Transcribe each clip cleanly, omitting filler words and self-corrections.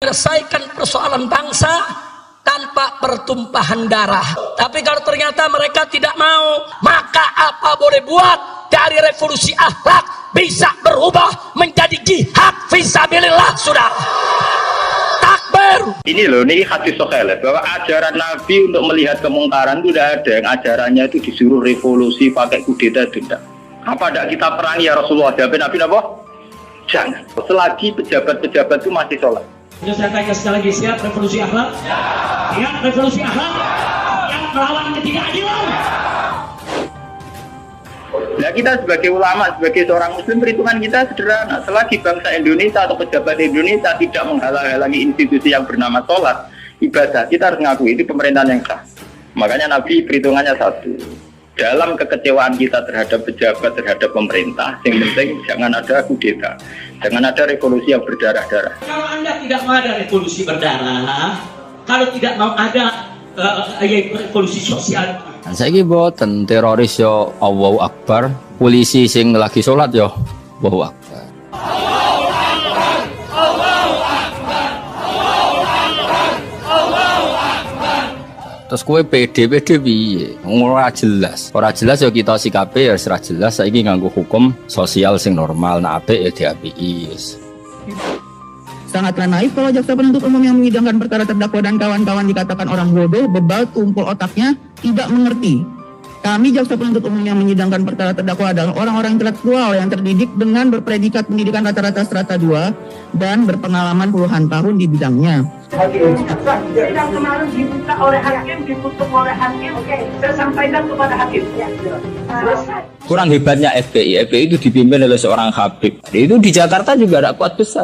menyelesaikan persoalan bangsa tanpa pertumpahan darah. Tapi kalau ternyata mereka tidak mau, maka apa boleh buat, dari revolusi akhlak bisa berubah menjadi jihad fisabilillah, saudara. Takbir. Ini loh, ini hadis sahih bahwa ajaran Nabi untuk melihat kemungkaran itu tidak ada. Yang ajarannya itu disuruh revolusi pakai kudeta itu tidak. Apa tidak kita perangi ya Rasulullah? Jawab Nabi apa? Jangan. Selagi pejabat-pejabat itu masih sholat. Ini saya tanya sekali lagi, siap revolusi akhlak? Siap revolusi akhlak yang melawan ketidakadilan. Nah, kita sebagai ulama, sebagai seorang muslim, perhitungan kita sederhana. Selagi bangsa Indonesia atau pejabat Indonesia tidak menghalang-halangi institusi yang bernama sholat, ibadah, kita harus mengakui itu pemerintahan yang sah. Makanya Nabi perhitungannya satu. Dalam kekecewaan kita terhadap pejabat, terhadap pemerintah, yang penting jangan ada kudeta, jangan ada revolusi yang berdarah-darah. Kalau Anda tidak mau ada revolusi berdarah, kalau tidak mau ada revolusi sosial, saya ini boten teroris yo Allahu Akbar, polisi sing lagi sholat yo Allahu Akbar. Terus kue PD piye? Ora jelas ya kita sikape ya ora jelas. Saiki nganggo hukum sosial sing normal, nek apik ya diapiki. Sangatlah naif kalau jaksa penuntut umum yang menyidangkan perkara terdakwa dan kawan-kawan dikatakan orang bodoh, bebal, tumpul otaknya, tidak mengerti. Kami jaksa penuntut umum yang menyidangkan perkara terdakwa adalah orang-orang intelektual yang terdidik dengan berpredikat pendidikan rata-rata strata 2 dan berpengalaman puluhan tahun di bidangnya. Sidang kemarin dibuka oleh hakim, ditutup oleh hakim. Oke, saya sampaikan kepada hakim. Selesai. Kurang hebatnya FPI itu dipimpin oleh seorang Habib. Itu di Jakarta juga ada kuat besar.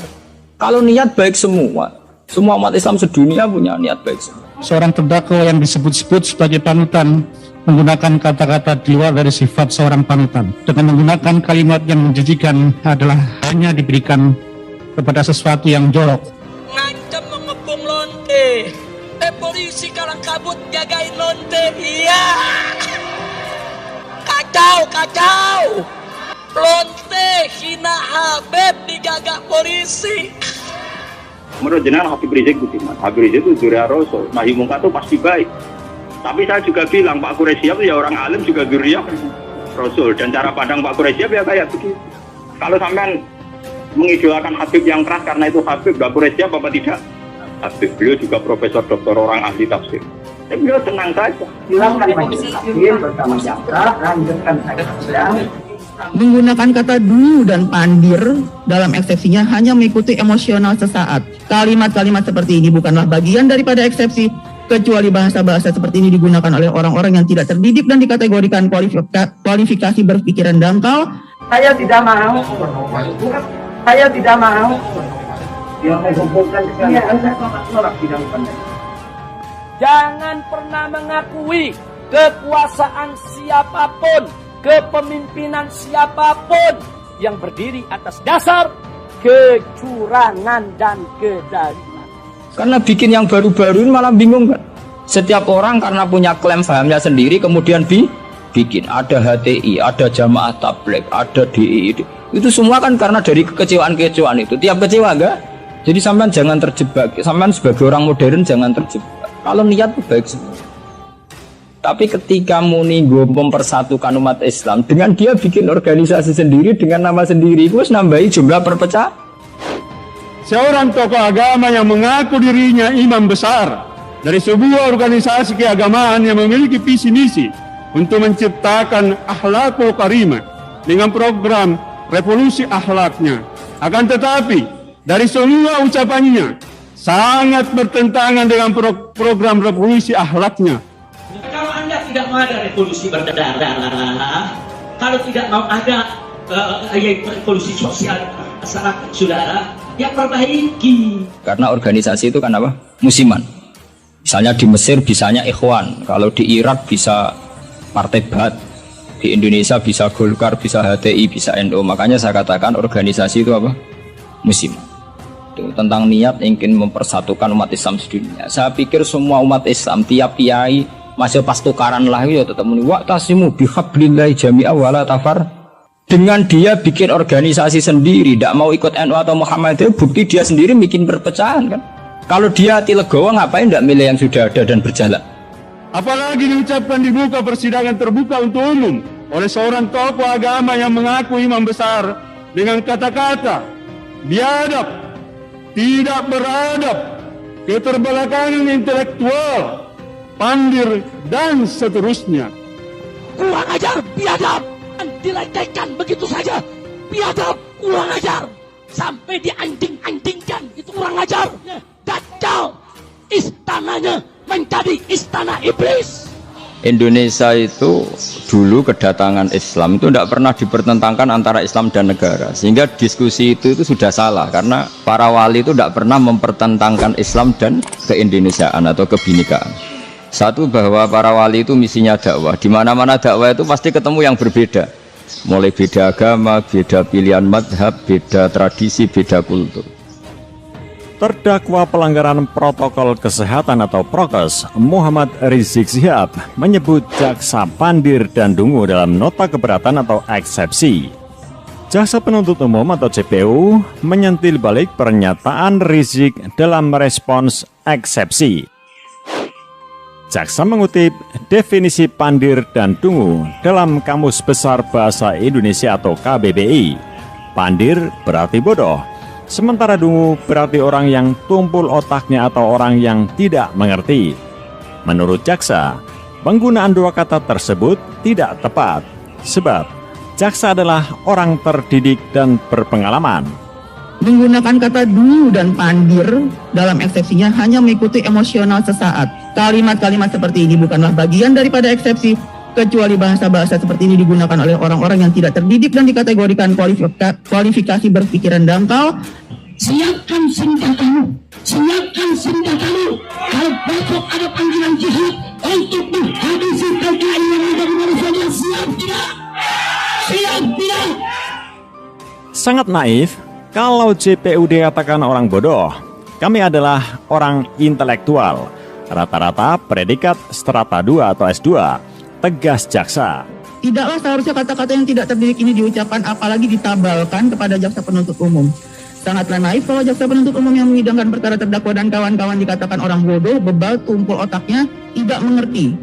Kalau niat baik semua umat Islam sedunia punya niat baik semua. Seorang terdakwa yang disebut-sebut sebagai panutan menggunakan kata-kata di luar dari sifat seorang panutan dengan menggunakan kalimat yang menjijikan adalah hanya diberikan kepada sesuatu yang jorok. Ngancam mengepung lonte, polisi kalang kabut jagain lonte, iya. Kacau. Lonte hina Habib digagak polisi. Menurut jenengan Habib Rizik Budiman, Habib Rizik itu Zuriya Rasul, Nahi Mungkar itu pasti baik. Tapi saya juga bilang Pak Quraisyab ya orang alim juga Zuriya Rasul, dan cara pandang Pak Quraisyab ya kayak begitu. Kalau sampean mengidolakan Habib yang keras karena itu Habib, Pak Quraisyab apa tidak? Habib, beliau juga profesor doktor orang ahli tafsir. Beliau tenang saja. Silahkan majelis hakim bersama jaksa lanjutkan saja. Menggunakan kata dulu dan pandir dalam eksepsinya hanya mengikuti emosional sesaat. Kalimat-kalimat seperti ini bukanlah bagian daripada eksepsi, kecuali bahasa-bahasa seperti ini digunakan oleh orang-orang yang tidak terdidik dan dikategorikan kualifikasi berpikiran dangkal. Saya tidak mau. Yang menghubungkan Jangan pernah mengakui kekuasaan siapapun, kepemimpinan siapapun yang berdiri atas dasar kecurangan dan kezaliman. Karena bikin yang baru-baru ini malah bingung kan. Setiap orang karena punya klaim pahamnya sendiri kemudian bikin ada HTI, ada Jamaah Tabligh, ada DI. Itu semua kan karena dari kekecewaan-kekecewaan itu. Tiap kecewa enggak? Jadi sampean jangan terjebak. Sampean sebagai orang modern jangan terjebak. Kalau niat itu baik semua. Tapi ketika Muni mempersatukan umat Islam dengan dia bikin organisasi sendiri dengan nama sendiri, itu nambahi jumlah perpecahan. Seorang tokoh agama yang mengaku dirinya imam besar dari sebuah organisasi keagamaan yang memiliki visi misi untuk menciptakan akhlakul karimah dengan program revolusi akhlaknya. Akan tetapi dari semua ucapannya sangat bertentangan dengan program revolusi akhlaknya. kalau Anda tidak mau ada revolusi berdarah, kalau tidak mau ada revolusi sosial masyarakat, saudara, ya perbaiki. Karena organisasi itu kan apa? Musiman. Misalnya di Mesir bisanya Ikhwan, kalau di Irak bisa Partai Ba'ath, di Indonesia bisa Golkar, bisa HTI, bisa NU. Makanya saya katakan organisasi itu apa? Musiman. Itu tentang niat ingin mempersatukan umat Islam sedunia. Saya pikir semua umat Islam, tiap kiai masih pas tukaran lah ya tetap muni wa'tasimu bihablillahi jami'a wala tafar. Dengan dia bikin organisasi sendiri, tidak mau ikut NU atau Muhammadiyah, bukti dia sendiri bikin perpecahan kan. Kalau dia hati legowo, ngapain tidak milih yang sudah ada dan berjalan? Apalagi diucapkan di muka persidangan terbuka untuk umum oleh seorang tokoh agama yang mengaku imam besar dengan kata-kata biadab, tidak beradab, keterbelakangan intelektual, pandir, dan seterusnya. Kurang ajar, biadab, dan dilecehkan begitu saja. Biadab, kurang ajar, sampai dianjing-anjingkan, itu kurang ajar. Dajjal, istananya menjadi istana iblis. Indonesia itu dulu kedatangan Islam itu tidak pernah dipertentangkan antara Islam dan negara, sehingga diskusi itu sudah salah karena para wali itu tidak pernah mempertentangkan Islam dan keindonesiaan atau kebinekaan. Satu, bahwa para wali itu misinya dakwah, di mana-mana dakwah itu pasti ketemu yang berbeda, mulai beda agama, beda pilihan madhab, beda tradisi, beda kultur. Terdakwa pelanggaran protokol kesehatan atau prokes Muhammad Rizik Syihab menyebut jaksa Pandir dan Dungu dalam nota keberatan atau eksepsi. Jaksa penuntut umum atau JPU menyentil balik pernyataan Rizik dalam merespons eksepsi. Jaksa mengutip definisi Pandir dan Dungu dalam Kamus Besar Bahasa Indonesia atau KBBI. Pandir berarti bodoh, sementara Dungu berarti orang yang tumpul otaknya atau orang yang tidak mengerti. Menurut jaksa, penggunaan dua kata tersebut tidak tepat, sebab jaksa adalah orang terdidik dan berpengalaman. Menggunakan kata dungu dan pandir dalam eksepsinya hanya mengikuti emosional sesaat. Kalimat-kalimat seperti ini bukanlah bagian daripada eksepsi, kecuali bahasa-bahasa seperti ini digunakan oleh orang-orang yang tidak terdidik dan dikategorikan kualifikasi berpikiran dangkal. Siapkan senjatamu, siapkan senjatamu. Kalau besok ada panggilan jihad untuk menghabisi PKI yang ada di mana saja, siap tidak? Siap tidak? Sangat naif kalau JPU dikatakan orang bodoh. Kami adalah orang intelektual, rata-rata predikat strata 2 atau S2, tegas jaksa. Tidaklah seharusnya kata-kata yang tidak terdidik ini diucapkan, apalagi ditabalkan kepada jaksa penuntut umum. Sangatlah naif kalau jaksa penuntut umum yang menyidangkan perkara terdakwa dan kawan-kawan dikatakan orang bodoh, bebal, tumpul otaknya, tidak mengerti.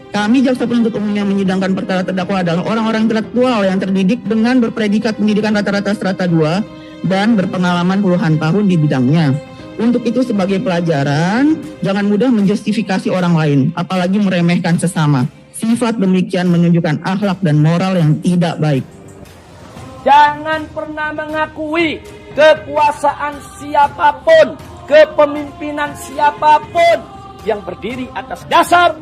Kami jaksa penuntut umum yang menyidangkan perkara terdakwa adalah orang-orang intelektual yang terdidik dengan berpredikat pendidikan rata-rata strata 2 dan berpengalaman puluhan tahun di bidangnya. Untuk itu sebagai pelajaran, jangan mudah menjustifikasi orang lain, apalagi meremehkan sesama. Sifat demikian menunjukkan akhlak dan moral yang tidak baik. Jangan pernah mengakui kekuasaan siapapun, kepemimpinan siapapun yang berdiri atas dasar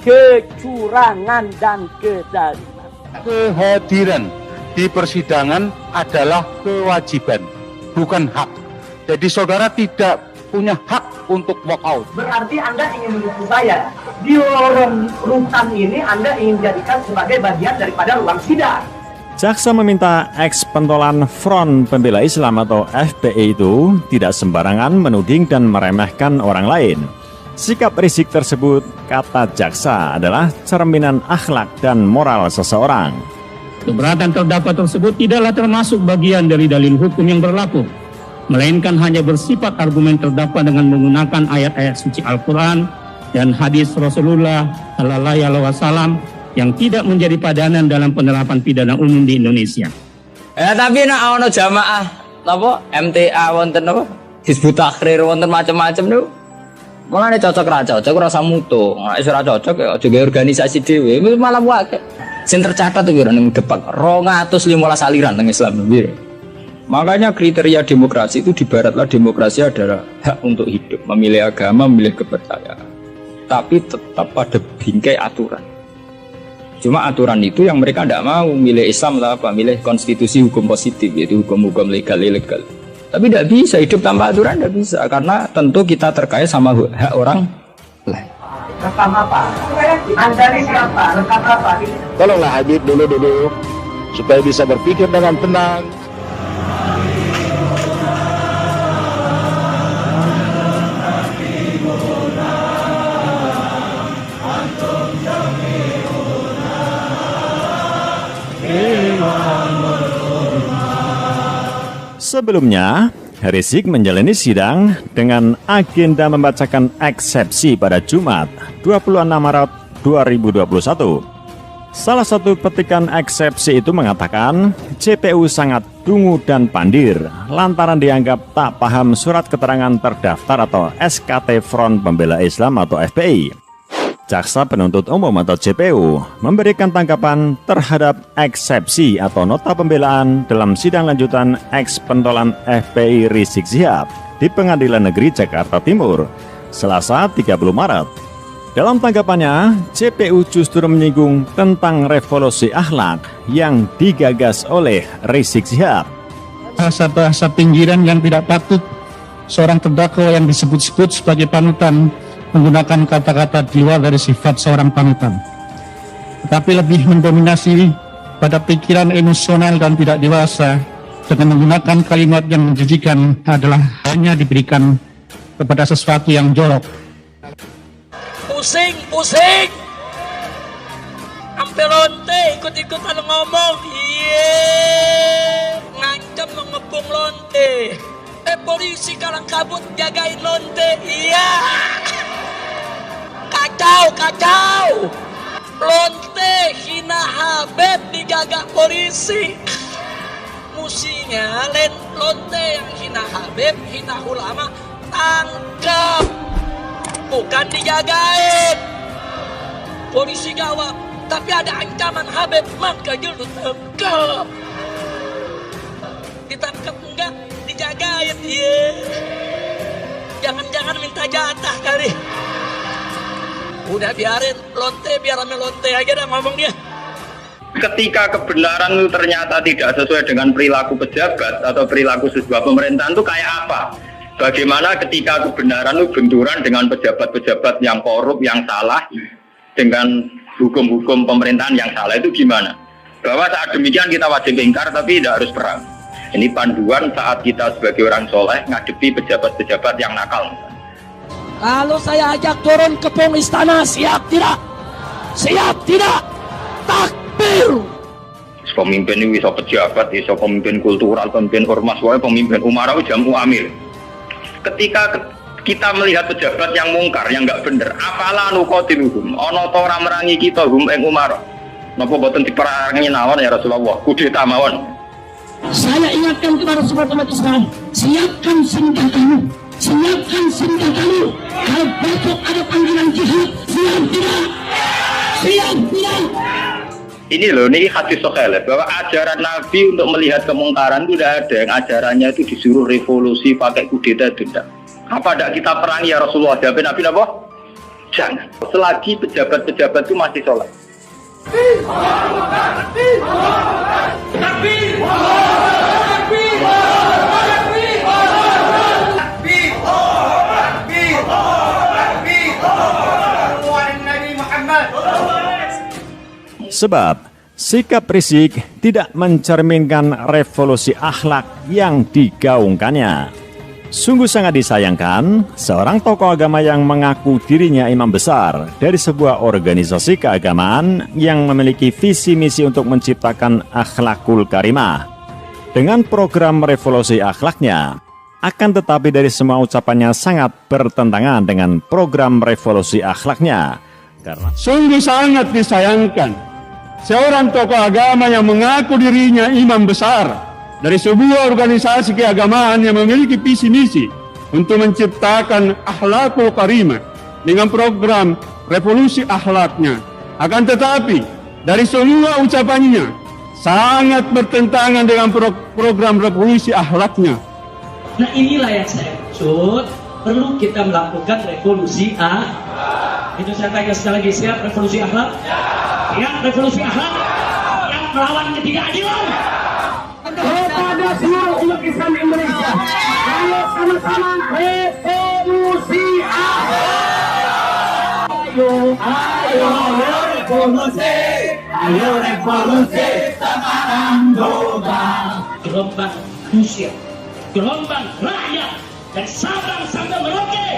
kecurangan dan kezaliman. Kehadiran di persidangan adalah kewajiban, bukan hak. Jadi saudara tidak punya hak untuk walk out. Berarti Anda ingin menipu saya. Di lorong rutan ini Anda ingin jadikan sebagai bagian daripada ruang sidang. Jaksa meminta eks-pentolan Front Pembela Islam atau FPI itu tidak sembarangan menuding dan meremehkan orang lain. Sikap Rizik tersebut, kata jaksa, adalah cerminan akhlak dan moral seseorang. Keberatan terdakwa tersebut tidaklah termasuk bagian dari dalil hukum yang berlaku, melainkan hanya bersifat argumen terdakwa dengan menggunakan ayat-ayat suci Al-Quran dan hadis Rasulullah Sallallahu Alaihi Wasallam yang tidak menjadi padanan dalam penerapan pidana umum di Indonesia. Tapi nak ono jamaah apa MTA wonten apa Hizbut Tahrir wonten macam-macam niku. Mulane cocok ra cocok rasa mutu. Nek ora cocok ya aja gawe organisasi dhewe. Malah wae. Sing tercatat tuh ning depan 215 aliran teng Islam nggih. Makanya kriteria demokrasi itu di barat lah, demokrasi adalah hak untuk hidup, memilih agama, memilih kepercayaan. Tapi tetap pada bingkai aturan. Cuma aturan itu yang mereka tidak mau, milih Islam lah apa, milih konstitusi hukum positif, yaitu hukum-hukum legal-ilegal. Tapi tidak bisa hidup tanpa aturan, tidak bisa, karena tentu kita terkait sama hak orang lain. Rekam apa? Anda ini siapa? Rekam apa? Tolonglah Habib dulu supaya bisa berpikir dengan tenang. Sebelumnya, Rizik menjalani sidang dengan agenda membacakan eksepsi pada Jumat 26 Maret 2021. Salah satu petikan eksepsi itu mengatakan JPU sangat dungu dan pandir lantaran dianggap tak paham surat keterangan terdaftar atau SKT Front Pembela Islam atau FPI. Jaksa Penuntut Umum atau JPU memberikan tanggapan terhadap eksepsi atau nota pembelaan dalam sidang lanjutan eks-pentolan FPI Rizik Syihab di Pengadilan Negeri Jakarta Timur, Selasa 30 Maret. Dalam tanggapannya, JPU justru menyinggung tentang revolusi akhlak yang digagas oleh Rizik Syihab. Bahasa-bahasa pinggiran yang tidak patut seorang terdakwa yang disebut-sebut sebagai panutan menggunakan kata-kata di luar dari sifat seorang panutan, tetapi lebih mendominasi pada pikiran emosional dan tidak dewasa dengan menggunakan kalimat yang menjijikan adalah hanya diberikan kepada sesuatu yang jorok. Pusing, sampai lonte ikut-ikutan ngomong, ngancam mengepung lonte. Polisi kalang kabut jagain lonte, kacau. Lonte hina Habib dijaga polisi. Musinya lonte yang hina Habib, hina ulama, tangkap. Bukan dijagain. Polisi gawat, tapi ada ancaman Habib, maka lu tangkap. Ditangkap enggak, dijagain. Jangan-jangan minta jatah kali. Udah biarin lonte, biar rame lonte aja dah ngomong dia. Ketika kebenaran itu ternyata tidak sesuai dengan perilaku pejabat atau perilaku sebuah pemerintahan itu kayak apa? Bagaimana ketika kebenaran itu benturan dengan pejabat-pejabat yang korup, yang salah, dengan hukum-hukum pemerintahan yang salah, itu gimana? Bahwa saat demikian kita wajib ingkar tapi tidak harus perang. Ini panduan saat kita sebagai orang soleh ngadepi pejabat-pejabat yang nakal. Kalau saya ajak turun ke pung istana, siap tidak? Siap tidak? Takbir! Pemimpin ini bisa pejabat, bisa pemimpin kultural, pemimpin ormas, pemimpin umara, jamu amir. Ketika kita melihat pejabat yang mungkar, yang nggak bener, apalah nukotin hukum, ono to ora merangi kita hum ing umara. Napa boten diperangi nawon ya Rasulullah, kudeta mawon. Saya ingatkan kepada semua umat Islam, siapkan senjatamu, kalau besok ada panggilan jihad, siap tidak? Ini loh, ini hadis sahih bahwa ajaran Nabi untuk melihat kemungkaran itu tidak ada. Yang ajarannya itu disuruh revolusi pakai kudeta tidak. Apa tidak kita perangi ya Rasulullah? Jawab Nabi apa? Jangan. Selagi pejabat-pejabat itu masih sholat. Sebab sikap Rizik tidak mencerminkan revolusi akhlak yang digaungkannya. Sungguh sangat disayangkan, seorang tokoh agama yang mengaku dirinya imam besar dari sebuah organisasi keagamaan yang memiliki visi misi untuk menciptakan akhlakul karimah. Dengan program revolusi akhlaknya, akan tetapi dari semua ucapannya sangat bertentangan dengan program revolusi akhlaknya. Karena Sungguh sangat disayangkan seorang tokoh agama yang mengaku dirinya imam besar dari sebuah organisasi keagamaan yang memiliki visi misi untuk menciptakan akhlakul karimah dengan program revolusi akhlaknya. Akan tetapi dari semua ucapannya sangat bertentangan dengan program revolusi akhlaknya. Nah inilah yang saya maksud, perlu kita melakukan revolusi akhlak. Itu saya tanya sekali lagi, siap revolusi akhlak? Siap revolusi akhlak yang melawan ketidakadilan. Kepada seluruh umat Islam Indonesia, ayo sama-sama revolusi akhlak. Ayo revolusi sekarang juga. Gelombang manusia, gelombang rakyat dari Sabang sampai Merauke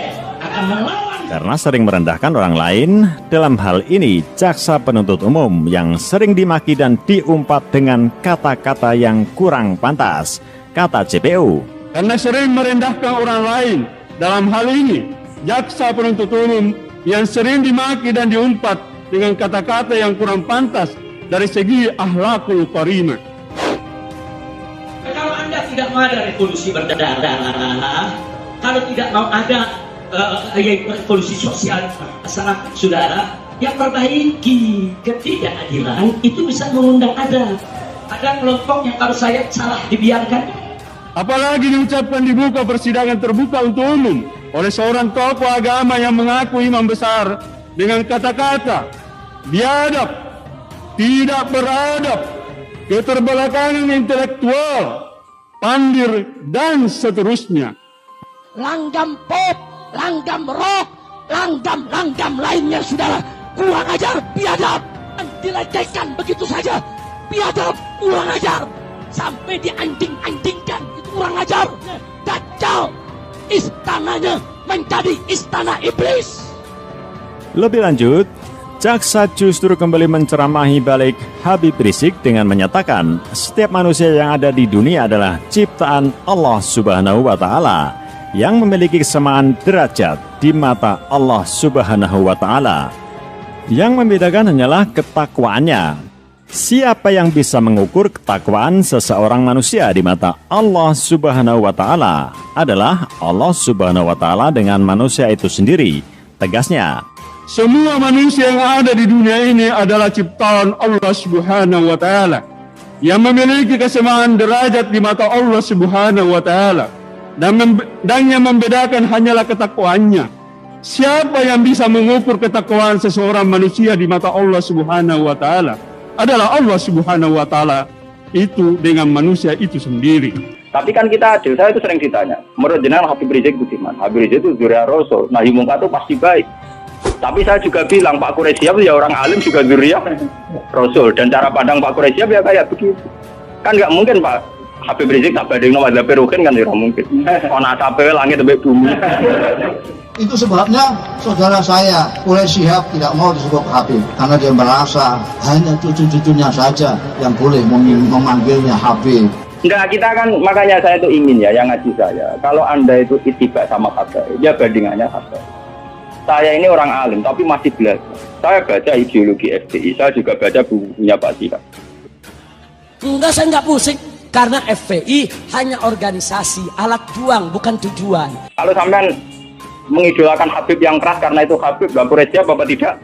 akan melawan. karena sering merendahkan orang lain, dalam hal ini jaksa penuntut umum yang sering dimaki dan diumpat dengan kata-kata yang kurang pantas, kata JPU. karena sering merendahkan orang lain. Dalam hal ini, jaksa penuntut umum yang sering dimaki dan diumpat dengan kata-kata yang kurang pantas dari segi akhlakul karimah. Kalau Anda tidak mau ada revolusi berdarah, kalau tidak mau ada revolusi sosial masyarakat, saudara, yang perbaiki ketidakadilan itu bisa mengundang ada kelompok yang kalau saya salah dibiarkan. Apalagi diucapkan di muka persidangan terbuka untuk umum oleh seorang tokoh agama yang mengaku imam besar dengan kata-kata biadab, tidak beradab, keterbelakangan intelektual, pandir, dan seterusnya. Langgam pop, langgam rock, langgam lainnya, saudara, kurang ajar, biadab, dilecehkan begitu saja, biadab, kurang ajar, sampai dianjing-anjingkan, itu kurang ajar. Dajjal, istananya menjadi istana iblis. Lebih lanjut, jaksa justru kembali menceramahi balik Habib Rizik dengan menyatakan setiap manusia yang ada di dunia adalah ciptaan Allah Subhanahu wa Ta'ala yang memiliki kesamaan derajat di mata Allah Subhanahu wa Ta'ala. Yang membedakan hanyalah ketakwaannya. Siapa yang bisa mengukur ketakwaan seseorang manusia di mata Allah Subhanahu wa Ta'ala adalah Allah Subhanahu wa Ta'ala dengan manusia itu sendiri. Tegasnya, semua manusia yang ada di dunia ini adalah ciptaan Allah Subhanahu wa Ta'ala yang memiliki kesamaan derajat di mata Allah Subhanahu wa Ta'ala, dan yang membedakan hanyalah ketakwaannya. Siapa yang bisa mengukur ketakwaan seseorang manusia di mata Allah Subhanahu wa Ta'ala adalah Allah Subhanahu wa Ta'ala itu dengan manusia itu sendiri. Tapi kan kita adil, saya itu sering ditanya, menurut jenengan Habib Rizik itu gimana? Habib Rizik itu zuriat Rasul, nahi mungkar itu pasti baik. Tapi saya juga bilang Pak Quraisyab ya orang alim juga zuriat Rasul, dan cara pandang Pak Quraisyab ya kayak begitu. Kan nggak mungkin Pak Habib Rizik tak banding nomor Perukin kan tidak mungkin. Ona sampai langit sampai bumi. Itu sebabnya saudara saya Quraisyab tidak mau disebut Habib karena dia merasa hanya cucu-cucunya saja yang boleh memanggilnya Habib. Enggak, kita kan makanya saya itu ingin ya yang ngaji saya. Kalau Anda itu ittiba sama kata, ya bandingannya kata. Saya ini orang alim tapi masih belajar. Saya baca ideologi FPI, saya juga baca bukunya Pak Sihab. Enggak, saya nggak pusing. Karena FPI hanya organisasi, alat juang, bukan tujuan. Kalau sampean mengidolakan Habib yang keras karena itu Habib, Pak Quraisyab apa tidak?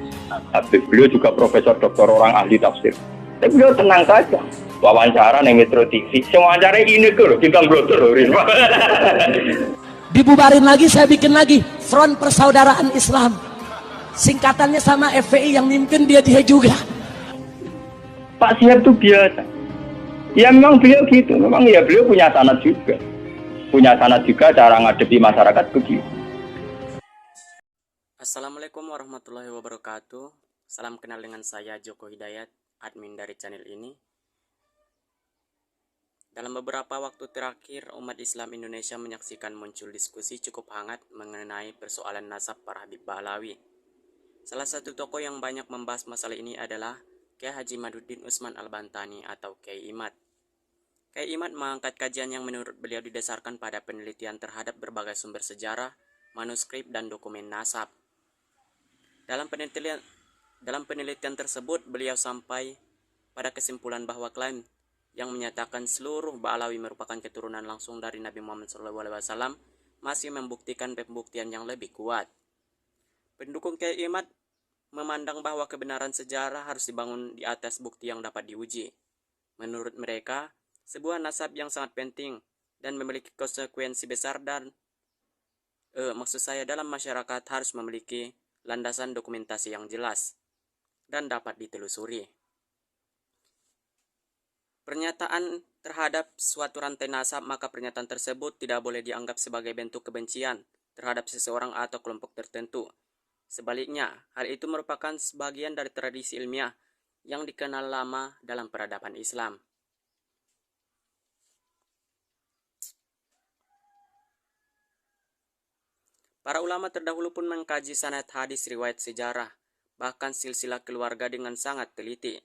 Habib, beliau juga profesor doktor orang ahli tafsir. Tapi beliau tenang saja. Wawancara nih Metro TV, wawancara ini tuh kita blotor. Dibubarin lagi, saya bikin lagi Front Persaudaraan Islam. Singkatannya sama FPI, yang mimpin dia juga. Pak Sihab itu biasa. Ya memang beliau gitu, memang ya beliau punya sanad juga. Punya sanad juga cara ngadepi masyarakat begitu. Assalamualaikum warahmatullahi wabarakatuh. Salam kenal dengan saya Joko Hidayat, admin dari channel ini. Dalam beberapa waktu terakhir, umat Islam Indonesia menyaksikan muncul diskusi cukup hangat mengenai persoalan nasab para Habib Bahlawi. Salah satu tokoh yang banyak membahas masalah ini adalah Kiai Haji Maduddin Usman Al-Bantani atau Kiai Imad. Kiai Imad mengangkat kajian yang menurut beliau didasarkan pada penelitian terhadap berbagai sumber sejarah, manuskrip, dan dokumen nasab. Dalam penelitian tersebut, beliau sampai pada kesimpulan bahwa klaim yang menyatakan seluruh Bahlawi merupakan keturunan langsung dari Nabi Muhammad SAW masih membuktikan pembuktian yang lebih kuat. Pendukung Kiai Imad memandang bahwa kebenaran sejarah harus dibangun di atas bukti yang dapat diuji. Menurut mereka, sebuah nasab yang sangat penting dan memiliki konsekuensi besar dalam masyarakat harus memiliki landasan dokumentasi yang jelas dan dapat ditelusuri. Pernyataan terhadap suatu rantai nasab, maka pernyataan tersebut tidak boleh dianggap sebagai bentuk kebencian terhadap seseorang atau kelompok tertentu. Sebaliknya, hal itu merupakan sebagian dari tradisi ilmiah yang dikenal lama dalam peradaban Islam. Para ulama terdahulu pun mengkaji sanad hadis riwayat sejarah, bahkan silsilah keluarga dengan sangat teliti.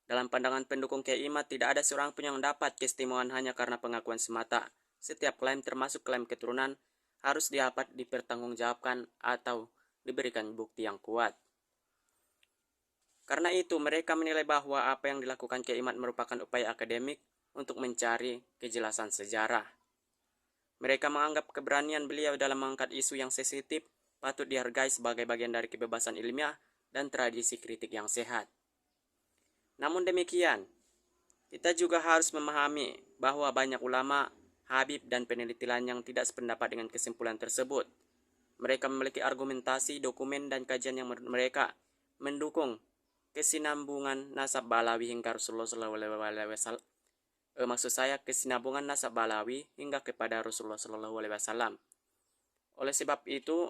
Dalam pandangan pendukung Kiai Imad, tidak ada seorang pun yang dapat keistimewaan hanya karena pengakuan semata. setiap klaim termasuk klaim keturunan harus dapat dipertanggungjawabkan atau diberikan bukti yang kuat. Karena itu, mereka menilai bahwa apa yang dilakukan Kiai Imad merupakan upaya akademik untuk mencari kejelasan sejarah. Mereka menganggap keberanian beliau dalam mengangkat isu yang sensitif patut dihargai sebagai bagian dari kebebasan ilmiah dan tradisi kritik yang sehat. Namun demikian, kita juga harus memahami bahwa banyak ulama, habib, dan peneliti lain yang tidak sependapat dengan kesimpulan tersebut. Mereka memiliki argumentasi, dokumen, dan kajian yang menurut mereka mendukung kesinambungan nasab Balawi hingga Rasulullah SAW. Maksud saya kesinambungan nasab Balawi hingga kepada Rasulullah SAW. Oleh sebab itu,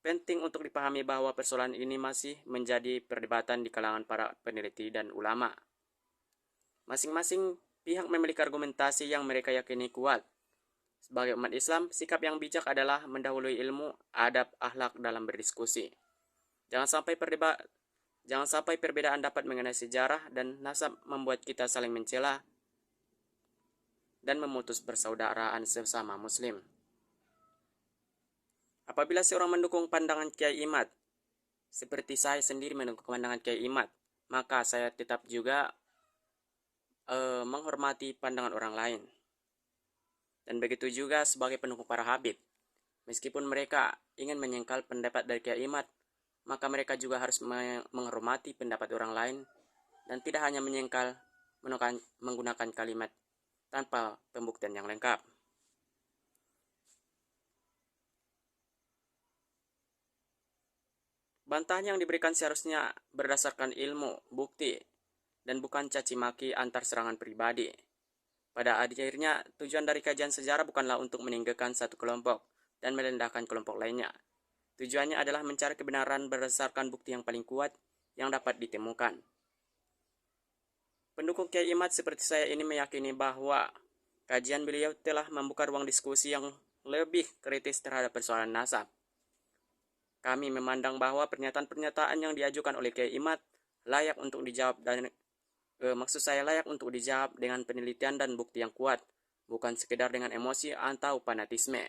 penting untuk dipahami bahwa persoalan ini masih menjadi perdebatan di kalangan para peneliti dan ulama. Masing-masing pihak memiliki argumentasi yang mereka yakini kuat. Sebagai umat Islam, sikap yang bijak adalah mendahului ilmu, adab, akhlak dalam berdiskusi. Jangan sampai perbedaan dapat mengenai sejarah dan nasab membuat kita saling mencela dan memutus persaudaraan sesama muslim. Apabila seorang mendukung pandangan Kiai Imad, seperti saya sendiri mendukung pandangan Kiai Imad, maka saya tetap juga menghormati pandangan orang lain. Dan begitu juga sebagai pendukung para habib. Meskipun mereka ingin menyangkal pendapat dari Kiai Imad, maka mereka juga harus menghormati pendapat orang lain dan tidak hanya menyangkal menggunakan kalimat tanpa pembuktian yang lengkap. Bantahan yang diberikan seharusnya berdasarkan ilmu, bukti, dan bukan caci maki antar serangan pribadi. Pada akhirnya, tujuan dari kajian sejarah bukanlah untuk meninggalkan satu kelompok dan merendahkan kelompok lainnya. Tujuannya adalah mencari kebenaran berdasarkan bukti yang paling kuat yang dapat ditemukan. Pendukung Kiai Imad seperti saya ini meyakini bahwa kajian beliau telah membuka ruang diskusi yang lebih kritis terhadap persoalan nasab. Kami memandang bahwa pernyataan-pernyataan yang diajukan oleh Kiai Imad layak untuk dijawab layak untuk dijawab dengan penelitian dan bukti yang kuat, bukan sekedar dengan emosi atau fanatisme.